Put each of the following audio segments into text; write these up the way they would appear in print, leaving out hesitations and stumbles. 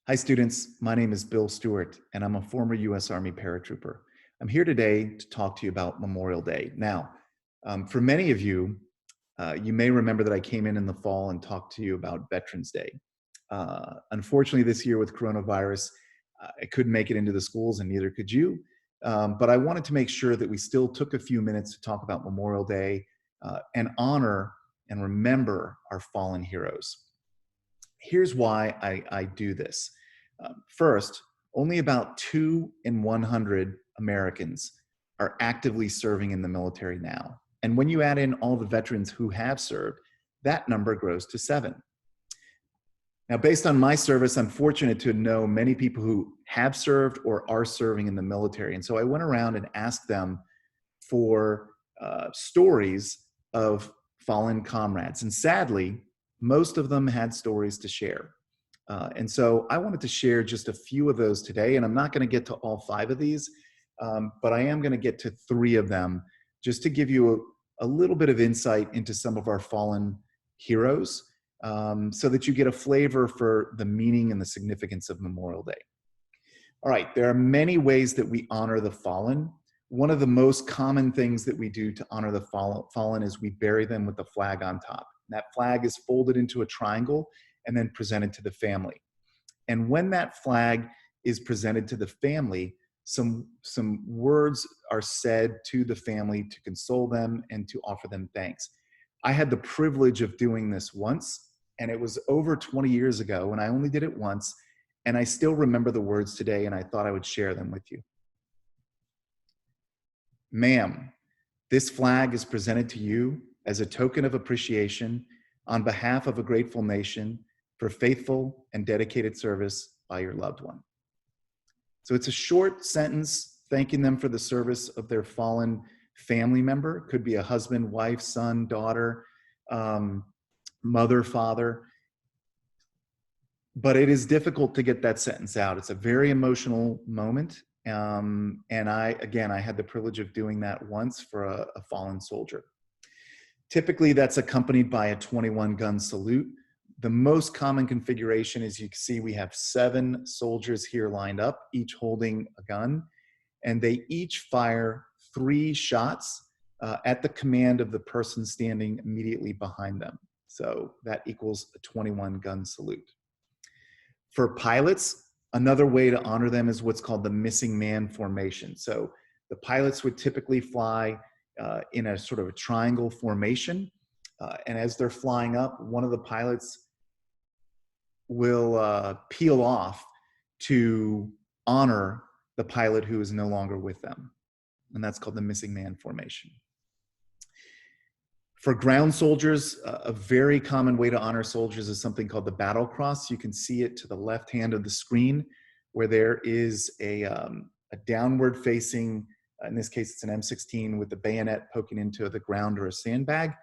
Hi students, my name is Bill Stewart and I'm a former U.S. Army paratrooper. I'm here today to talk to you about Memorial Day. Now, for many of you, you may remember that I came in the fall and talked to you about Veterans Day. Unfortunately, this year with coronavirus, I couldn't make it into the schools and neither could you. But I wanted to make sure that we still took a few minutes to talk about Memorial Day and honor and remember our fallen heroes. Here's why I do this. First, only about 2 in 100 Americans are actively serving in the military now. And when you add in all the veterans who have served, that number grows to 7. Now, based on my service, I'm fortunate to know many people who have served or are serving in the military. And so I went around and asked them for stories of fallen comrades. And sadly, most of them had stories to share. And so I wanted to share just a few of those today, and I'm not going to get to all 5 of these, but I am going to get to 3 of them just to give you a little bit of insight into some of our fallen heroes so that you get a flavor for the meaning and the significance of Memorial Day. All right, there are many ways that we honor the fallen. One of the most common things that we do to honor the fallen is we bury them with the flag on top. That flag is folded into a triangle and then presented to the family. And when that flag is presented to the family, some words are said to the family to console them and to offer them thanks. I had the privilege of doing this once, and it was over 20 years ago, and I only did it once, and I still remember the words today, and I thought I would share them with you. Ma'am, this flag is presented to you as a token of appreciation on behalf of a grateful nation for faithful and dedicated service by your loved one. So it's a short sentence thanking them for the service of their fallen family member. It could be a husband, wife, son, daughter, mother, father. But it is difficult to get that sentence out. It's a very emotional moment. And I had the privilege of doing that once for a fallen soldier. Typically, that's accompanied by a 21-gun salute. The most common configuration is you can see we have 7 soldiers here lined up, each holding a gun, and they each fire 3 shots at the command of the person standing immediately behind them. So that equals a 21-gun salute. For pilots, another way to honor them is what's called the missing man formation. So the pilots would typically fly in a sort of a triangle formation. And as they're flying up, one of the pilots will peel off to honor the pilot who is no longer with them. And that's called the missing man formation. For ground soldiers, a very common way to honor soldiers is something called the battle cross. You can see it to the left hand of the screen where there is a downward facing, in this case it's an M16 with the bayonet poking into the ground or a sandbag.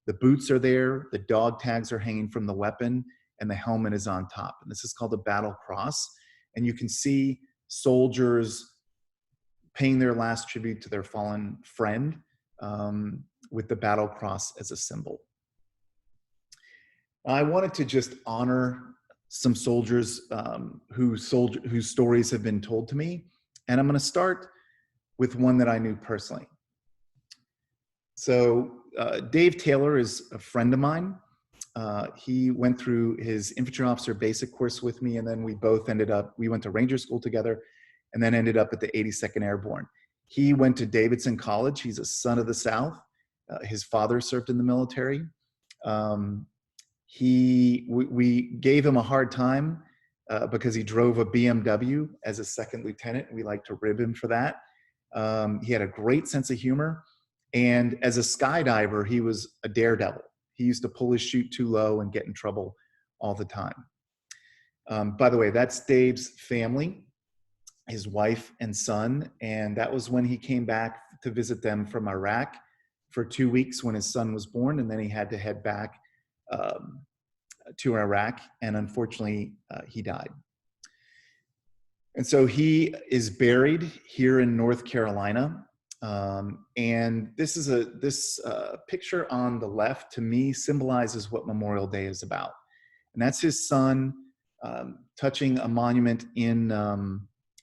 The boots are there, the dog tags are hanging from the weapon, and the helmet is on top. And this is called a battle cross. And you can see soldiers paying their last tribute to their fallen friend with the battle cross as a symbol. I wanted to just honor some soldiers whose stories have been told to me. And I'm going to start with one that I knew personally. So Dave Taylor is a friend of mine. He went through his infantry officer basic course with me, and then we went to Ranger School together, and then ended up at the 82nd Airborne. He went to Davidson College. He's a son of the South. His father served in the military. We gave him a hard time because he drove a BMW as a second lieutenant. We like to rib him for that. He had a great sense of humor. And as a skydiver, he was a daredevil. He used to pull his chute too low and get in trouble all the time. By the way, that's Dave's family, his wife and son. And that was when he came back to visit them from Iraq for 2 weeks when his son was born. And then he had to head back to Iraq. And unfortunately, he died. And so he is buried here in North Carolina. And this picture on the left, to me, symbolizes what Memorial Day is about. And that's his son touching a monument in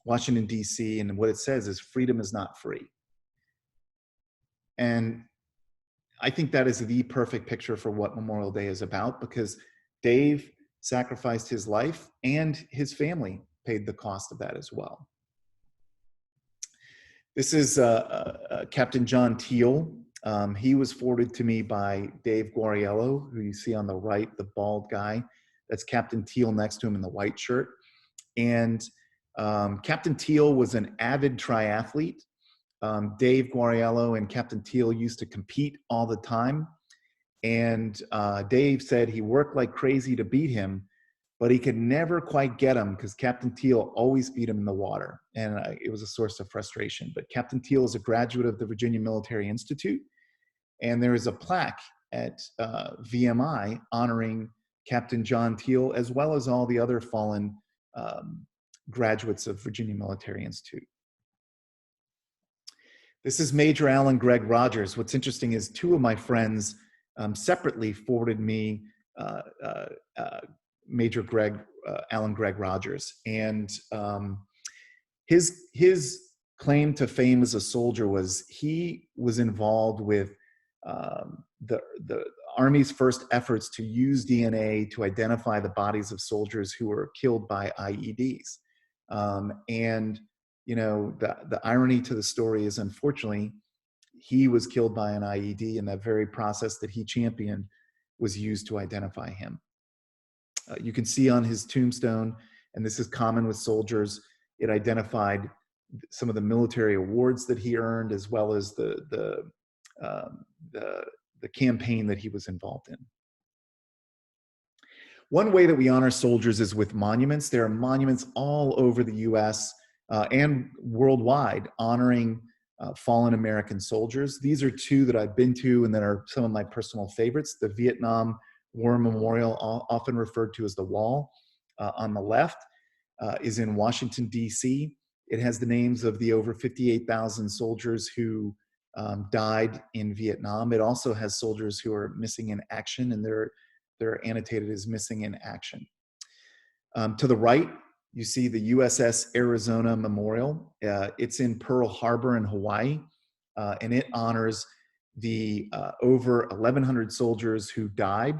Washington, D.C., and what it says is freedom is not free. And I think that is the perfect picture for what Memorial Day is about, because Dave sacrificed his life and his family paid the cost of that as well. This is Captain John Teal. He was forwarded to me by Dave Guariello, who you see on the right, the bald guy. That's Captain Teal next to him in the white shirt. And Captain Teal was an avid triathlete. Dave Guariello and Captain Teal used to compete all the time. And Dave said he worked like crazy to beat him, but he could never quite get him because Captain Teal always beat him in the water. And it was a source of frustration. But Captain Teal is a graduate of the Virginia Military Institute. And there is a plaque at VMI honoring Captain John Teal, as well as all the other fallen graduates of Virginia Military Institute. This is Major Alan Greg Rogers. What's interesting is two of my friends separately forwarded me Major Alan Greg Rogers. And his claim to fame as a soldier was he was involved with the Army's first efforts to use DNA to identify the bodies of soldiers who were killed by IEDs. And you know, the irony to the story is, unfortunately, he was killed by an IED, and that very process that he championed was used to identify him. You can see on his tombstone, and this is common with soldiers, it identified some of the military awards that he earned, as well as the campaign that he was involved in. One way that we honor soldiers is with monuments. There are monuments all over the US and worldwide honoring fallen American soldiers. These are two that I've been to and that are some of my personal favorites. The Vietnam War Memorial, often referred to as the Wall, on the left, is in Washington, D.C. It has the names of the over 58,000 soldiers who died in Vietnam. It also has soldiers who are missing in action, and they're annotated as missing in action. To the right, you see the USS Arizona Memorial. It's in Pearl Harbor in Hawaii, and it honors the over 1,100 soldiers who died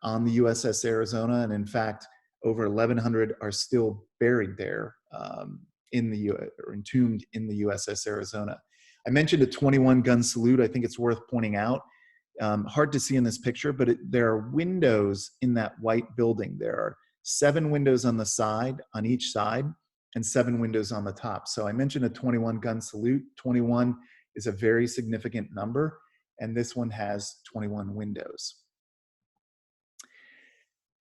on the USS Arizona, and in fact, over 1,100 are still buried there, or entombed in the USS Arizona. I mentioned a 21-gun salute. I think it's worth pointing out. Hard to see in this picture, but there are windows in that white building. There are 7 windows on the side, on each side, and 7 windows on the top. So I mentioned a 21-gun salute. 21 is a very significant number, and this one has 21 windows.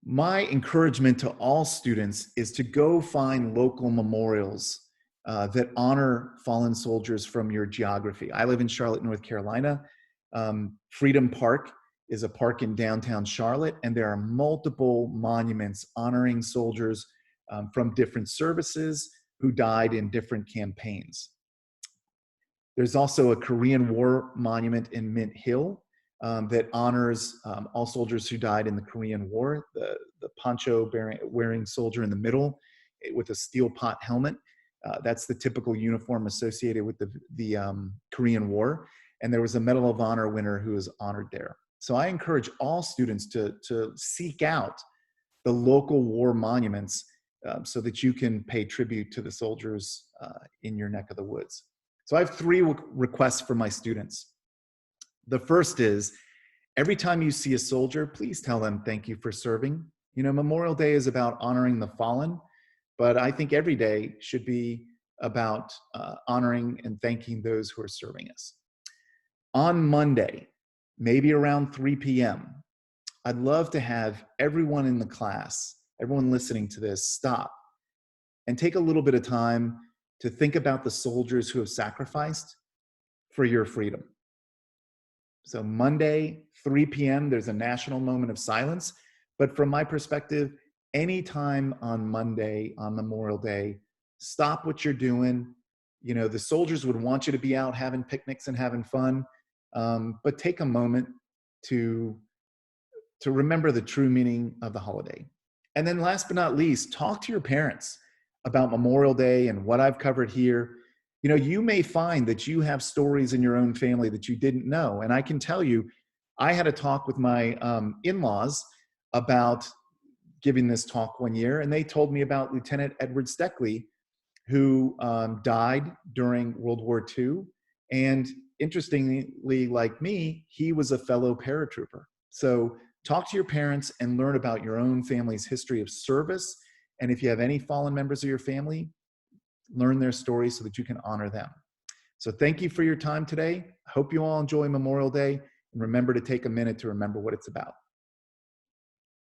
My encouragement to all students is to go find local memorials that honor fallen soldiers from your geography. I live in Charlotte, North Carolina. Freedom Park is a park in downtown Charlotte, and there are multiple monuments honoring soldiers from different services who died in different campaigns. There's also a Korean War monument in Mint Hill that honors all soldiers who died in the Korean War. The poncho wearing soldier in the middle with a steel pot helmet. That's the typical uniform associated with the Korean War. And there was a Medal of Honor winner who was honored there. So I encourage all students to seek out the local war monuments so that you can pay tribute to the soldiers in your neck of the woods. So I have 3 requests for my students. The first is, every time you see a soldier, please tell them thank you for serving. You know, Memorial Day is about honoring the fallen, but I think every day should be about honoring and thanking those who are serving us. On Monday, maybe around 3 p.m., I'd love to have everyone in the class, everyone listening to this, stop and take a little bit of time to think about the soldiers who have sacrificed for your freedom. So Monday, 3 p.m., there's a national moment of silence. But from my perspective, anytime on Monday, on Memorial Day, stop what you're doing. You know, the soldiers would want you to be out having picnics and having fun, but take a moment to remember the true meaning of the holiday. And then last but not least, talk to your parents about Memorial Day and what I've covered here. You know, you may find that you have stories in your own family that you didn't know. And I can tell you, I had a talk with my in-laws about giving this talk one year, and they told me about Lieutenant Edward Steckley, who died during World War II. And interestingly, like me, he was a fellow paratrooper. So talk to your parents and learn about your own family's history of service. And if you have any fallen members of your family, learn their stories so that you can honor them. So thank you for your time today. I hope you all enjoy Memorial Day, and remember to take a minute to remember what it's about.